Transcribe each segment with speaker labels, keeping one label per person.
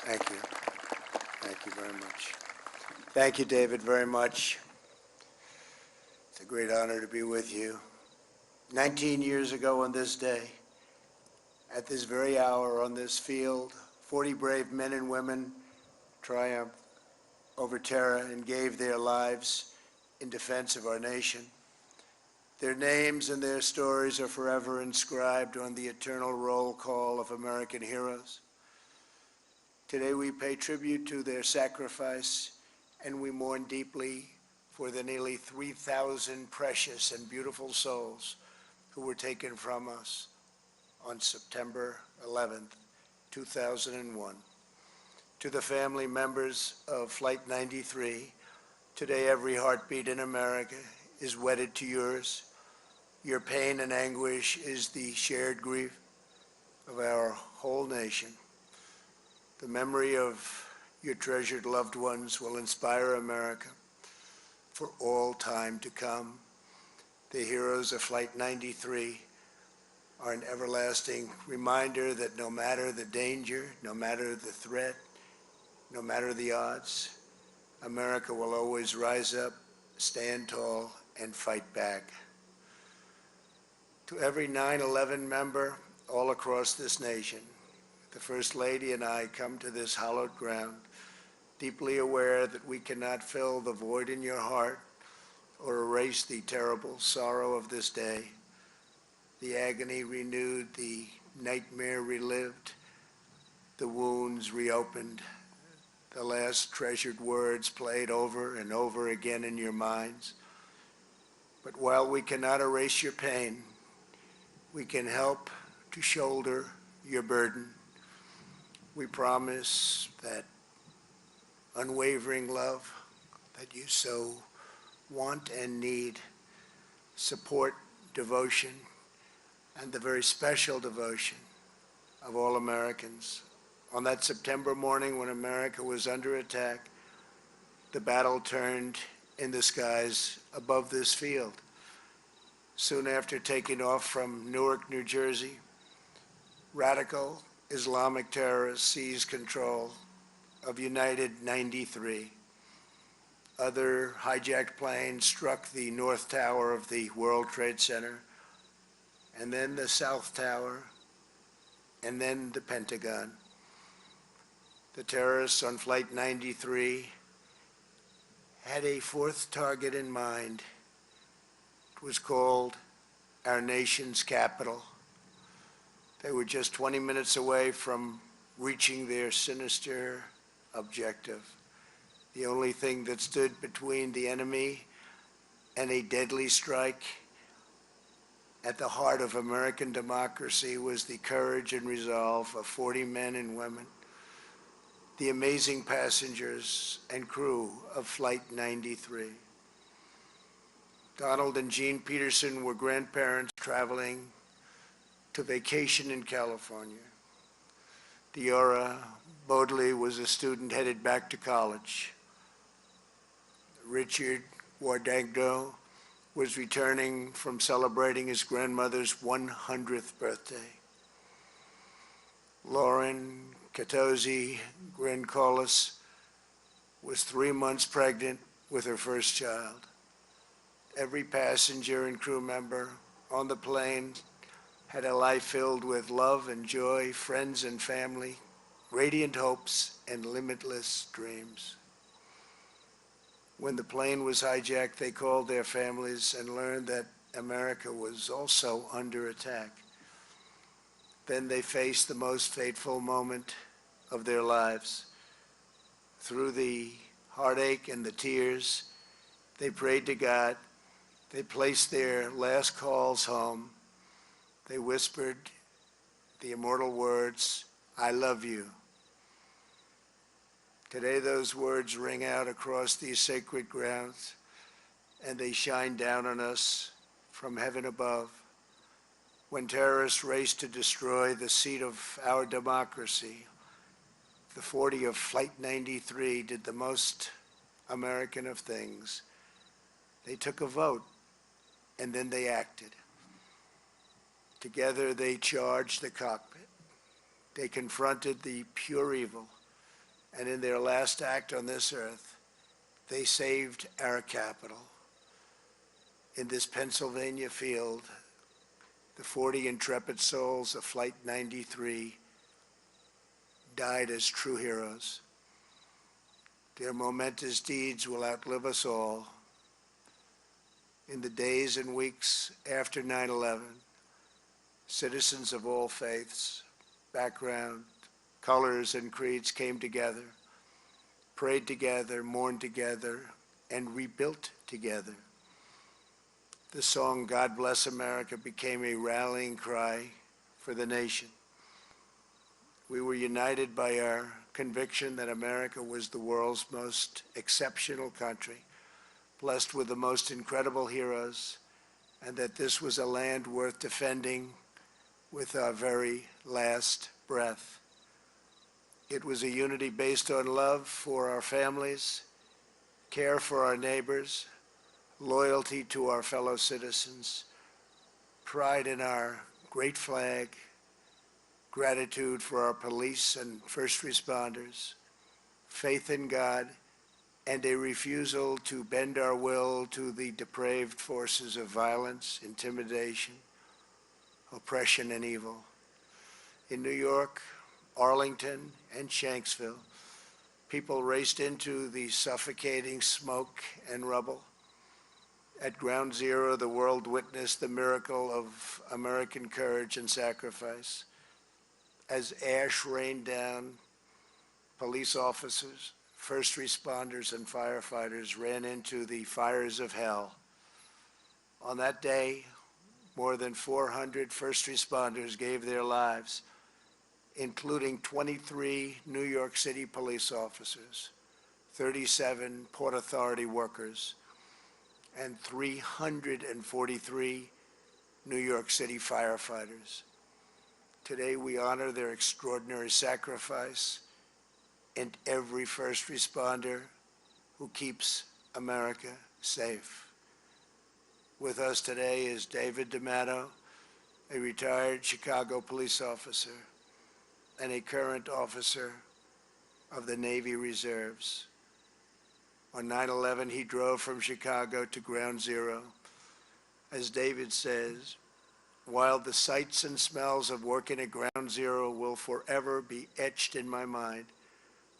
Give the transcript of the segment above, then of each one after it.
Speaker 1: Thank you. Thank you very much. Thank you, David, very much. It's a great honor to be with you. 19 years ago on this day, at this very hour on this field, 40 brave men and women triumphed over terror and gave their lives in defense of our nation. Their names and their stories are forever inscribed on the eternal roll call of American heroes. Today we pay tribute to their sacrifice, and we mourn deeply for the nearly 3,000 precious and beautiful souls who were taken from us on September 11th, 2001. To the family members of Flight 93, today every heartbeat in America is wedded to yours. Your pain and anguish is the shared grief of our whole nation. The memory of your treasured loved ones will inspire America for all time to come. The heroes of Flight 93 are an everlasting reminder that no matter the danger, no matter the threat, no matter the odds, America will always rise up, stand tall, and fight back. To every 9/11 member all across this nation, the First Lady and I come to this hallowed ground, deeply aware that we cannot fill the void in your heart or erase the terrible sorrow of this day, the agony renewed, the nightmare relived, the wounds reopened, the last treasured words played over and over again in your minds. But while we cannot erase your pain, we can help to shoulder your burden. We promise that unwavering love that you so want and need, support, devotion, and the very special devotion of all Americans. On that September morning when America was under attack, the battle turned in the skies above this field. Soon after taking off from Newark, New Jersey, radical Islamic terrorists seized control of United 93. Other hijacked planes struck the North Tower of the World Trade Center, and then the South Tower, and then the Pentagon. The terrorists on Flight 93 had a fourth target in mind. It was called our nation's capital. They were just 20 minutes away from reaching their sinister objective. The only thing that stood between the enemy and a deadly strike at the heart of American democracy was the courage and resolve of 40 men and women, the amazing passengers and crew of Flight 93. Donald and Jean Peterson were grandparents traveling to vacation in California. Diora Bodley was a student headed back to college. Richard Wardagdo was returning from celebrating his grandmother's 100th birthday. Lauren Katosi Grincolas was 3 months pregnant with her first child. Every passenger and crew member on the plane had a life filled with love and joy, friends and family, radiant hopes, and limitless dreams. When the plane was hijacked, they called their families and learned that America was also under attack. Then they faced the most fateful moment of their lives. Through the heartache and the tears, they prayed to God. They placed their last calls home. They whispered the immortal words, "I love you." Today those words ring out across these sacred grounds, and they shine down on us from heaven above. When terrorists raced to destroy the seat of our democracy, the 40 of Flight 93 did the most American of things. They took a vote, and then they acted. Together they charged the cockpit. They confronted the pure evil and in their last act on this earth, they saved our capital. In this Pennsylvania field, the 40 intrepid souls of Flight 93 died as true heroes. Their momentous deeds will outlive us all. In the days and weeks after 9/11, citizens of all faiths, background, colors, and creeds came together, prayed together, mourned together, and rebuilt together. The song, "God Bless America," became a rallying cry for the nation. We were united by our conviction that America was the world's most exceptional country, blessed with the most incredible heroes, and that this was a land worth defending with our very last breath. It was a unity based on love for our families, care for our neighbors, loyalty to our fellow citizens, pride in our great flag, gratitude for our police and first responders, faith in God, and a refusal to bend our will to the depraved forces of violence, intimidation, oppression, and evil. In New York, Arlington, and Shanksville, people raced into the suffocating smoke and rubble. At Ground Zero, the world witnessed the miracle of American courage and sacrifice. As ash rained down, police officers, first responders, and firefighters ran into the fires of hell. On that day, more than 400 first responders gave their lives, including 23 New York City police officers, 37 Port Authority workers, and 343 New York City firefighters. Today, we honor their extraordinary sacrifice and every first responder who keeps America safe. With us today is David D'Amato, a retired Chicago police officer and a current officer of the Navy Reserves. On 9/11, he drove from Chicago to Ground Zero. As David says, while the sights and smells of working at Ground Zero will forever be etched in my mind,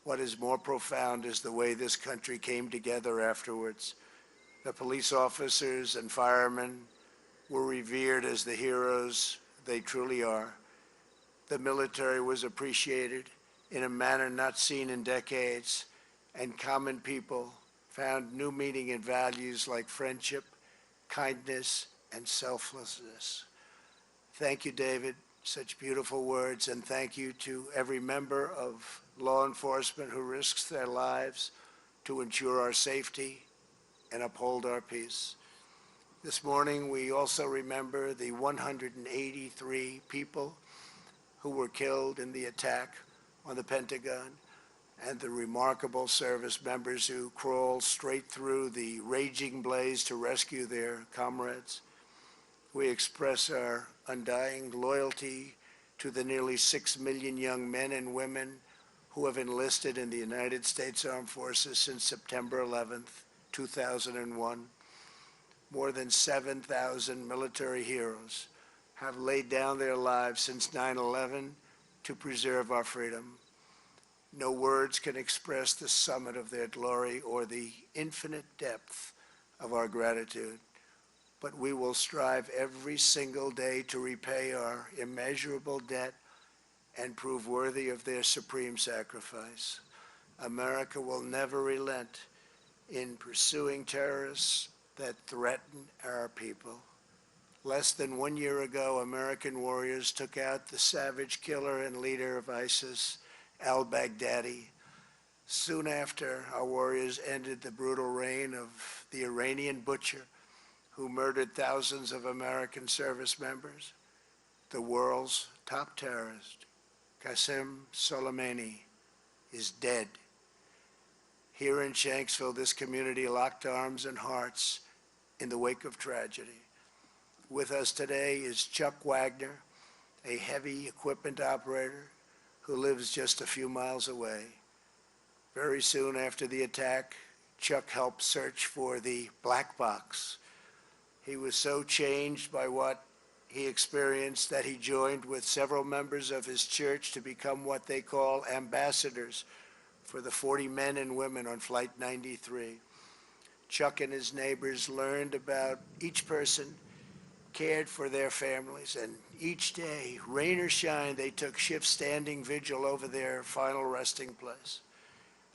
Speaker 1: what is more profound is the way this country came together afterwards. The police officers and firemen were revered as the heroes they truly are. The military was appreciated in a manner not seen in decades, and common people found new meaning in values like friendship, kindness, and selflessness. Thank you, David. Such beautiful words, and thank you to every member of law enforcement who risks their lives to ensure our safety and uphold our peace. This morning, we also remember the 183 people who were killed in the attack on the Pentagon and the remarkable service members who crawled straight through the raging blaze to rescue their comrades. We express our undying loyalty to the nearly 6 million young men and women who have enlisted in the United States Armed Forces since September 11th, 2001. More than 7,000 military heroes have laid down their lives since 9/11 to preserve our freedom. No words can express the summit of their glory or the infinite depth of our gratitude, but we will strive every single day to repay our immeasurable debt and prove worthy of their supreme sacrifice. America will never relent in pursuing terrorists that threaten our people. Less than 1 year ago, American warriors took out the savage killer and leader of ISIS, al-Baghdadi. Soon after, our warriors ended the brutal reign of the Iranian butcher who murdered thousands of American service members. The world's top terrorist, Qasem Soleimani, is dead. Here in Shanksville, this community locked arms and hearts in the wake of tragedy. With us today is Chuck Wagner, a heavy equipment operator who lives just a few miles away. Very soon after the attack, Chuck helped search for the black box. He was so changed by what he experienced that he joined with several members of his church to become what they call ambassadors for the 40 men and women on Flight 93. Chuck and his neighbors learned about each person, cared for their families, and each day, rain or shine, they took shift standing vigil over their final resting place.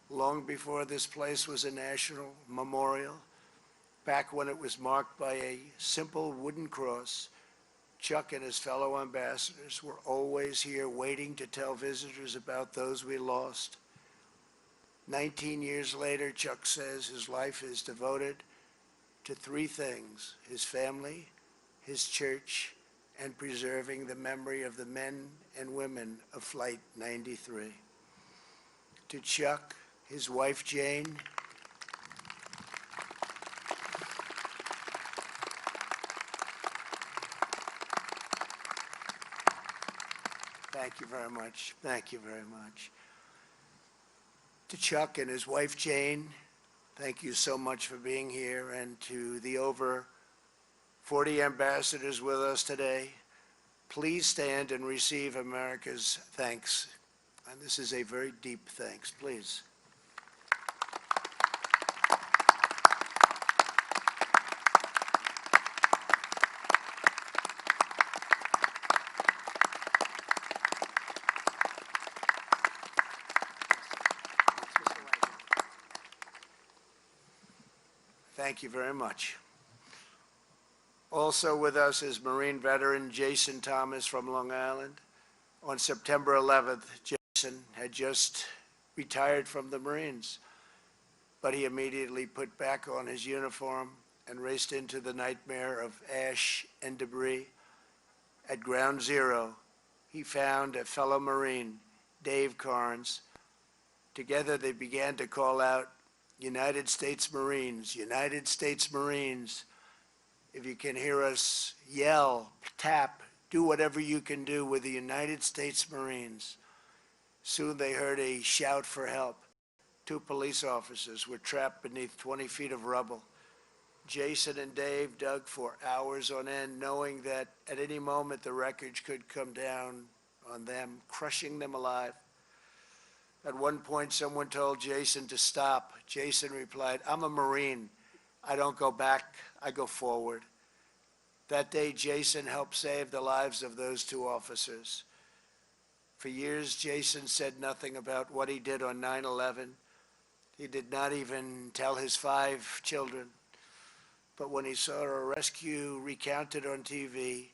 Speaker 1: Long before this place was a national memorial, back when it was marked by a simple wooden cross, Chuck and his fellow ambassadors were always here waiting to tell visitors about those we lost. 19 years later, Chuck says his life is devoted to three things: his family, his church, and preserving the memory of the men and women of Flight 93. To Chuck, his wife Jane, thank you very much. Thank you very much. To Chuck and his wife Jane, thank you so much for being here. And to the over 40 ambassadors with us today, please stand and receive America's thanks. And this is a very deep thanks, please. Thank you very much. Also with us is Marine veteran Jason Thomas from Long Island. On September 11th, Jason had just retired from the Marines, but he immediately put back on his uniform and raced into the nightmare of ash and debris. At Ground Zero, he found a fellow Marine, Dave Carnes. Together they began to call out, "United States Marines, United States Marines." If you can hear us yell, tap, do whatever you can do with the United States Marines. Soon they heard a shout for help. Two police officers were trapped beneath 20 feet of rubble. Jason and Dave dug for hours on end, knowing that at any moment the wreckage could come down on them, crushing them alive. At one point, someone told Jason to stop. Jason replied, "I'm a Marine. I don't go back, I go forward." That day, Jason helped save the lives of those two officers. For years, Jason said nothing about what he did on 9/11. He did not even tell his 5 children. But when he saw a rescue recounted on TV,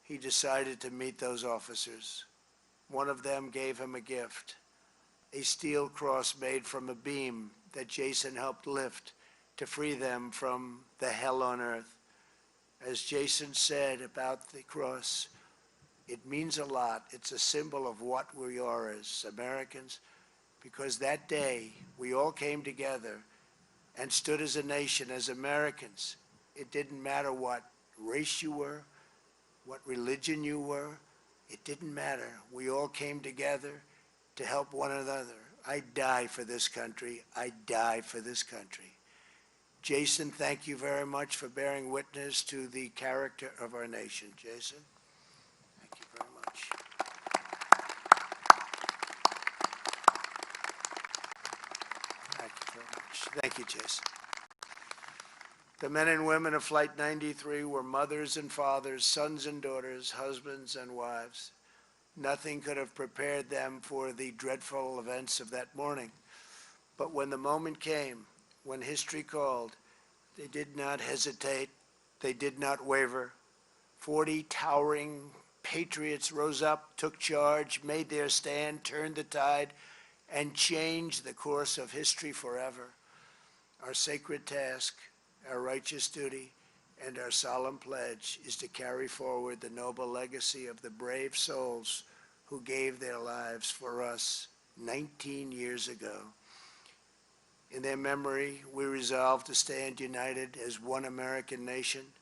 Speaker 1: he decided to meet those officers. One of them gave him a gift, a steel cross made from a beam that Jason helped lift to free them from the hell on earth. As Jason said about the cross, it means a lot. It's a symbol of what we are as Americans, because that day we all came together and stood as a nation, as Americans. It didn't matter what race you were, what religion you were. It didn't matter. We all came together to help one another. I die for this country. I die for this country. Jason, thank you very much for bearing witness to the character of our nation. Jason, thank you very much. Thank you very much. Thank you, Jason. The men and women of Flight 93 were mothers and fathers, sons and daughters, husbands and wives. Nothing could have prepared them for the dreadful events of that morning. But when the moment came, when history called, they did not hesitate, they did not waver. 40 towering patriots rose up, took charge, made their stand, turned the tide, and changed the course of history forever. Our sacred task, our righteous duty, and our solemn pledge is to carry forward the noble legacy of the brave souls who gave their lives for us 19 years ago. In their memory, we resolve to stand united as one American nation,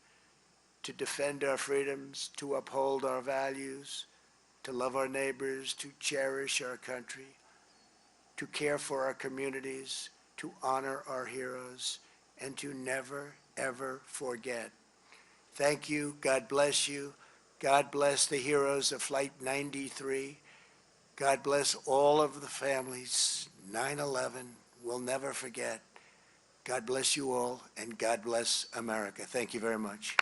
Speaker 1: to defend our freedoms, to uphold our values, to love our neighbors, to cherish our country, to care for our communities, to honor our heroes, and to never, ever forget. Thank you. God bless you. God bless the heroes of Flight 93. God bless all of the families. 9/11, we'll never forget. God bless you all, and God bless America. Thank you very much.